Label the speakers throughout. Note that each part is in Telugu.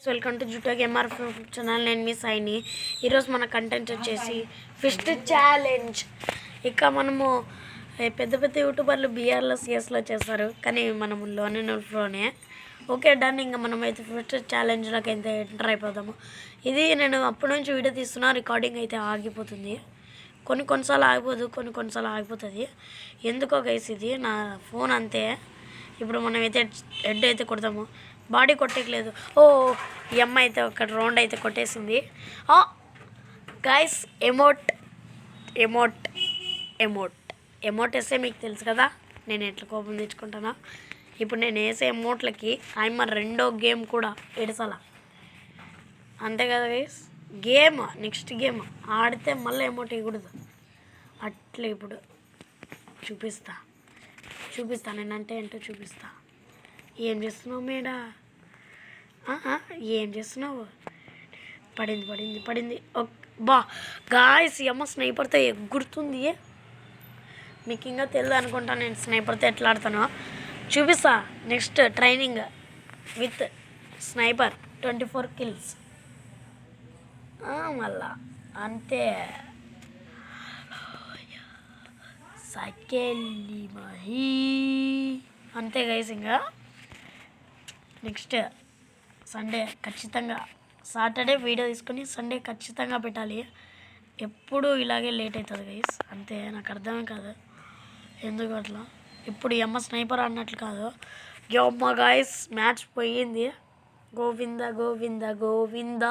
Speaker 1: వెల్కమ్ టు జూటో గేమర్ ఛానల్. నేను మీ సాయిని. ఈరోజు మన కంటెంట్ వచ్చేసి ఫిస్ట్ ఛాలెంజ్. ఇక మనము పెద్ద పెద్ద యూట్యూబర్లు బీఆర్లో సిఎస్లో చేస్తారు, కానీ మనము లోనే ఓకే డన్. ఇంకా మనమైతే ఫిస్ట్ ఛాలెంజ్లోకి అయితే ఎంటర్ అయిపోతాము. ఇది నేను అప్పటి నుంచి వీడియో తీస్తున్నా, రికార్డింగ్ అయితే ఆగిపోతుంది. కొన్నిసార్లు ఆగిపోదు, కొన్నిసార్లు ఆగిపోతుంది. ఎందుకో గైస్ ఇది నా ఫోన్ అంతే. ఇప్పుడు మనమైతే హెడ్ అయితే కొడతాము, బాడీ కొట్టేయలేదు. ఓ ఈ అమ్మాయి అయితే ఒక రౌండ్ అయితే కొట్టేసింది. Guys emote emote emote emote వేస్తే మీకు తెలుసు కదా నేను ఎట్లా కోపం తెచ్చుకుంటానా. ఇప్పుడు నేను వేసే ఎమోట్లకి ఆయన రెండో గేమ్ కూడా ఎడసలా, అంతే కదా గైస్. గేమ్ నెక్స్ట్ గేమ్ ఆడితే మళ్ళీ ఎమోట్ వేయకూడదు. అట్లా ఇప్పుడు చూపిస్తా నేనంటే ఏంటో చూపిస్తా. ఏం చేస్తున్నావు మేడా? ఏం చేస్తున్నావు? పడింది. బా గాయస్, అమ్మ స్నైపర్తో ఎగురుతుంది. మీకు ఇంకా తెలియదు అనుకుంటా నేను స్నైపర్తో ఎట్లా ఆడతానో. చూపిస్తా next training with sniper 24 kills. మళ్ళా అంతే. సకెళ్ళి మహీ అంతే గైస్. ఇంకా నెక్స్ట్ సండే ఖచ్చితంగా, సాటర్డే వీడియో తీసుకొని సండే ఖచ్చితంగా పెట్టాలి. ఎప్పుడు ఇలాగే లేట్ అవుతుంది గైస్, అంతే. నాకు అర్థమే కాదు ఎందుకు అట్లా. ఇప్పుడు ఈ అమ్మ స్నైపర్ అన్నట్లు కాదు. అమ్మ గాయస్ మ్యాచ్ పోయింది. గోవింద గోవింద గోవింద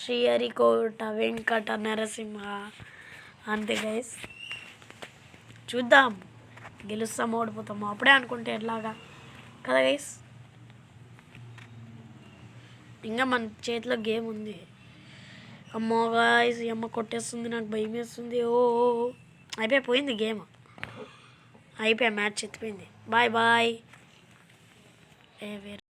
Speaker 1: శ్రీహరికోట వెంకట నరసింహ, అంతే గైస్. చూద్దాం గెలుస్తాము ఓడిపోతాము అప్పుడే అనుకుంటే ఎట్లాగా కదా గైస్. ఇంకా మన చేతిలో గేమ్ ఉంది. అమ్మో గాయ్స్, ఈ అమ్మ కొట్టేస్తుంది, నాకు భయం వేస్తుంది. అయిపోయింది గేమ్, మ్యాచ్ ఎత్తిపోయింది. బాయ్.